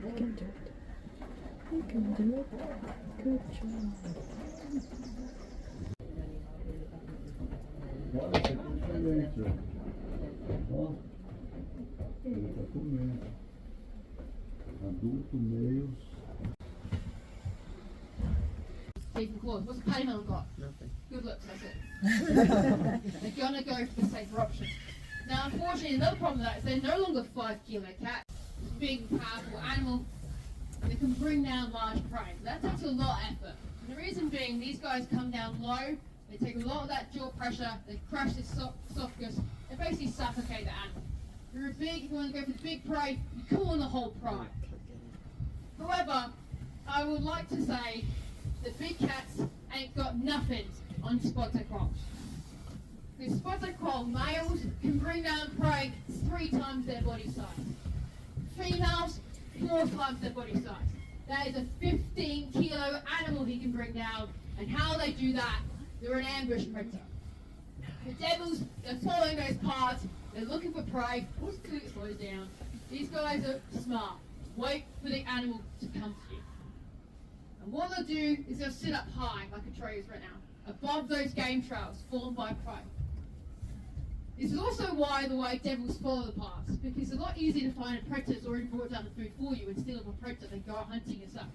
You can do it. You can do it. Good job. Olha, isso aqui é diferente, ó. Ele tá comendo. Adulto, meio. Deep claws. What's the panhandle got? Nothing. Good looks, that's it. They're gonna go for the safer option. Now, unfortunately, another problem with that is they're no longer 5 kilo cats. Big, powerful animal. They can bring down large prey. That takes a lot of effort. And the reason being, these guys come down low. They take a lot of that jaw pressure. They crush the esophagus. They basically suffocate the animal. If you want to go for the big prey, you call on the whole pride. However, I would like to say that big cats ain't got nothing on spotted quolls. Because spotted quoll males can bring down prey 3 times their body size. Females, 4 times their body size. That is a 15 kilo animal he can bring down. And how they do that, they're an ambush predator. The devils, they're following those paths, they're looking for prey, until it slows down. These guys are smart. Wait for the animal to come to you. And what they'll do is they'll sit up high, like a tray is right now, above those game trails formed by prey. This is also why the way devils follow the paths, because it's a lot easier to find a predator that's already brought down the food for you and steal up a predator than go out hunting yourself.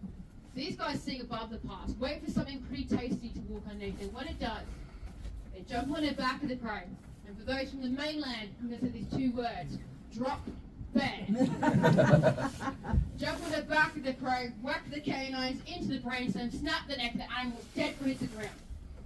So these guys sing above the paths, wait for something pretty tasty to walk underneath, and when it does, they jump on the back of the prey. And for those from the mainland, I'm going to say these 2 words: drop, bear. Jump on the back of the prey, whack the canines into the brainstem, snap the neck, the animal's dead when it hits the ground.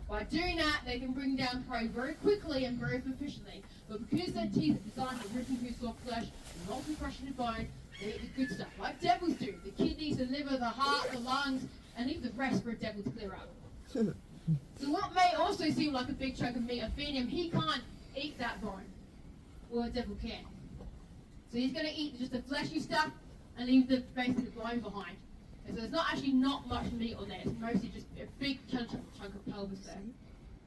By doing that, they can bring down prey very quickly and very efficiently. But because their teeth are designed for ripping through soft flesh and not for crushing the bone, they eat the good stuff, like devils do. The kidneys, the liver, the heart, the lungs, and leave the rest for a devil to clear out. So what may also seem like a big chunk of meat or feeding him, he can't eat that bone. Or a devil can. So he's going to eat just the fleshy stuff and leave the basically the bone behind. And so there's not actually not much meat on there. It's mostly just a big chunk of pelvis there.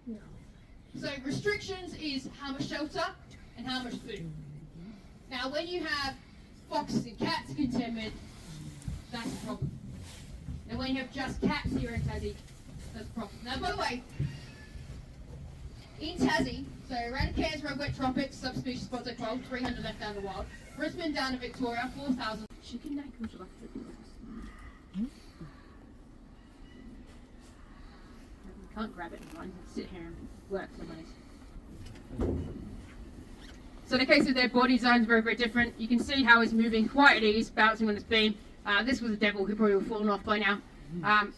No. So restrictions is how much shelter and how much food. Now when you have foxes and cats contended, that's a problem. Now when you have just cats here in Tassie, that's a problem. Now by the way, in Tassie, so around Cairns Road, wet tropics, subspecies spotted quoll, 300 left down the wild. Brisbane down to Victoria, 4,000. Chicken neck, would you like to do this? Can't grab it and run, sit here and work for a minute. So in the case of their body design is very, very different. You can see how it's moving quite at ease, bouncing on its beam. This was a devil who probably would have fallen off by now.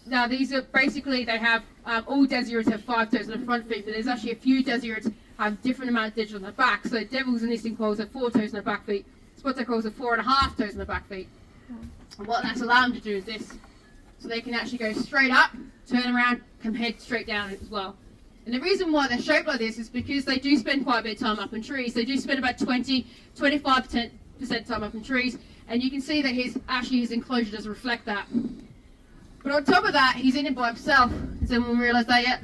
Now these are basically, they have, all Desiurids have 5 toes on the front feet, but there's actually a few Desiurids have different amount of digits on the back. So devils and eastern quolls have 4 toes on the back feet. Spotted quolls have 4.5 toes on the back feet. And what that's allowed them to do is this. So they can actually go straight up, turn around, come head straight down as well. And the reason why they're shaped like this is because they do spend quite a bit of time up in trees. They do spend about 25% time up in trees. And you can see that his enclosure does reflect that. But on top of that, he's in it by himself. Has anyone realised that yet?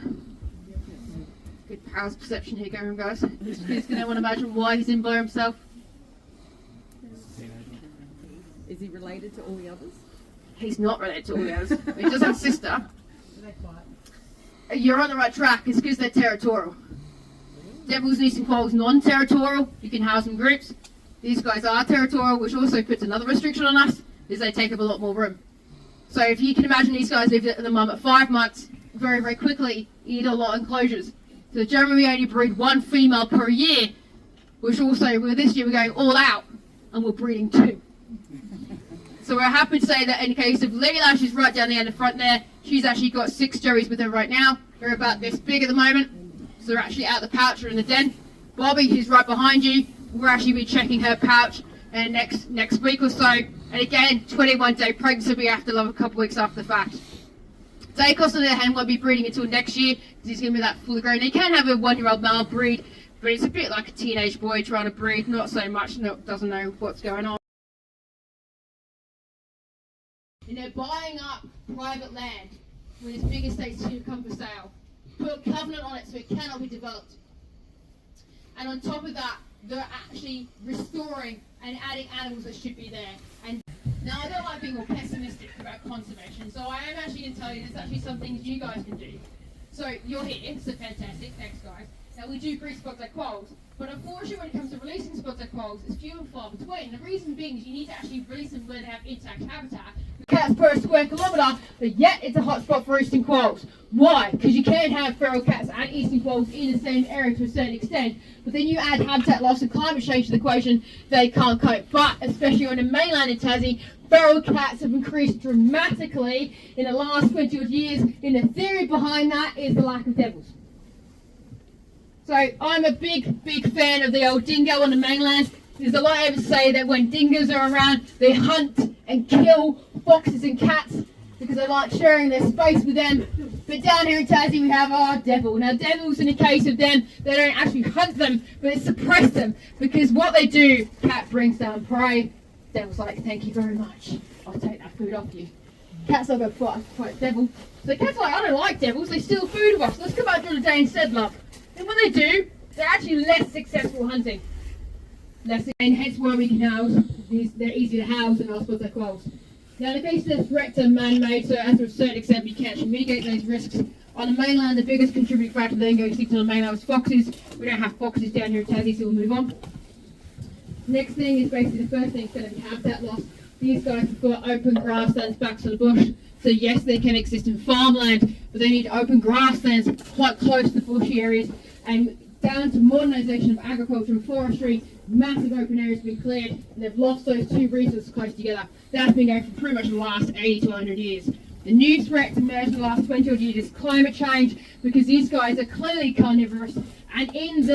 Good powers perception here going, guys. Who's going to want to imagine why he's in by himself? Is he related to all the others? He's not related to all the others. He does have a sister. You're on the right track. It's because they're territorial. Devils and eastern quolls non-territorial. You can house them in groups. These guys are territorial, which also puts another restriction on us, is they take up a lot more room. So if you can imagine these guys live at the mum at 5 months, very, very quickly eat a lot of enclosures. So generally we only breed 1 female per year, which also, with this year we're going all out, and we're breeding 2. So we're happy to say that in the case of Lady Lash, she's right down the end of the front there. She's actually got 6 Joeys with her right now. They're about this big at the moment. So they're actually out the pouch or in the den. Bobby, who's right behind you, we'll actually be checking her pouch next week or so. And again, 21-day pregnancy, we have to love a couple of weeks after the fact. Dacos on the other hand won't be breeding until next year because he's going to be that fully grown. He can have a 1-year-old male breed, but it's a bit like a teenage boy trying to breed, not so much, doesn't know what's going on. And they're buying up private land when this big estate's to come for sale. Put a covenant on it so it cannot be developed. And on top of that, they're actually restoring and adding animals that should be there. And without being all pessimistic about conservation. So I am actually going to tell you there's actually some things you guys can do. So you're here, so fantastic, thanks guys. Now we do breed spotted quolls, but unfortunately when it comes to releasing spotted quolls, it's few and far between. The reason being is you need to actually release them where they have intact habitat. Cats per square kilometre, but yet it's a hot spot for eastern quolls. Why? Because you can have feral cats and eastern quolls in the same area to a certain extent, but then you add habitat loss and climate change to the equation, they can't cope. But especially on the mainland in Tassie, feral cats have increased dramatically in the last 20 odd years, and the theory behind that is the lack of devils. So I'm a big fan of the old dingo on the mainland. There's a lot of evidence to say that when dingoes are around, they hunt and kill foxes and cats because they like sharing their space with them. But down here in Tassie we have our devil. Now devils, in the case of them, they don't actually hunt them, but they suppress them, because what they do, cat brings down prey. Devil's like, thank you very much, I'll take that food off you. Cat's like, go fight devil. So cat's like, I don't like devils, they steal food of us, let's come out during the day instead, love. And when they do, they're actually less successful hunting. And hence why we can house these, they're easy to house and also their quolls. Now in the case of the threats are man-made, so as to a certain extent we can actually mitigate those risks. On the mainland, the biggest contributing factor then going to the mainland was foxes. We don't have foxes down here in Tassie, so we'll move on. Next thing is basically the first thing, is going to be habitat loss. These guys have got open grasslands back to the bush. So yes, they can exist in farmland, but they need open grasslands quite close to the bushy areas. And down to modernisation of agriculture and forestry, massive open areas have been cleared, and they've lost those two resources close together. That's been going for pretty much the last 80 to 100 years. The new threat to emerged in the last 20 odd years is climate change, because these guys are clearly carnivorous, and in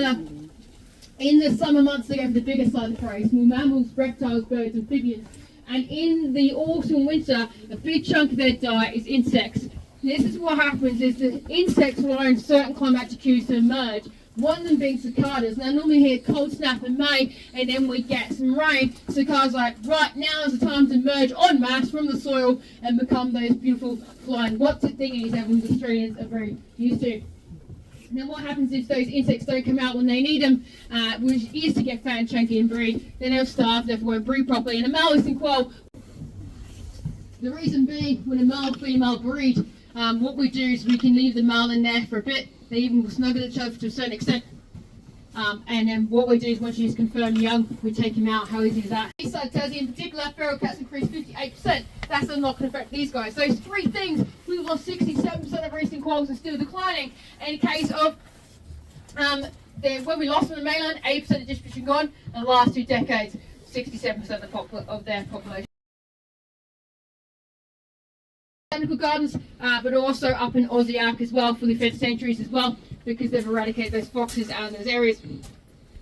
the summer months they go for the biggest side of the prey, small mammals, reptiles, birds, amphibians. And in the autumn and winter, a big chunk of their diet is insects. This is what happens, is the insects rely on certain climatic cues to emerge, one of them being cicadas. Now normally here cold snap in May, and then we get some rain. Cicadas like, right, now is the time to emerge en masse from the soil and become those beautiful flying what's it thingies that we Australians are very used to. Now what happens if those insects don't come out when they need them, which is to get fat and chunky and breed, then they'll starve, therefore won't breed properly. And a male eastern quoll, the reason being, when a male and female breed, what we do is we can leave the male in there for a bit. They even will snuggle each other to a certain extent. And then what we do is once she's confirmed young, we take him out. How easy is that? East side Tassie in particular, feral cats increased 58%. That's not going to affect these guys. Those three things, we've lost 67% of our eastern quolls are still declining. In case of when we lost on the mainland, 8% of distribution gone. In the last 2 decades, 67% of their population. Botanical gardens, but also up in Aussie Ark as well, fully fed sanctuaries as well, because they've eradicated those foxes out of those areas.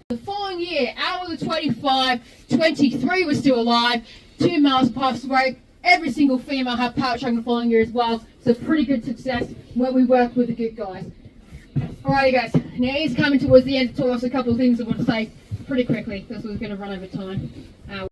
The following year, out of the 25, 23 were still alive, 2 males passed away, every single female had pouch hung the following year as well, so pretty good success when we work with the good guys. Alrighty guys, now it's coming towards the end of the talk, so a couple of things I want to say pretty quickly, because we're going to run over time.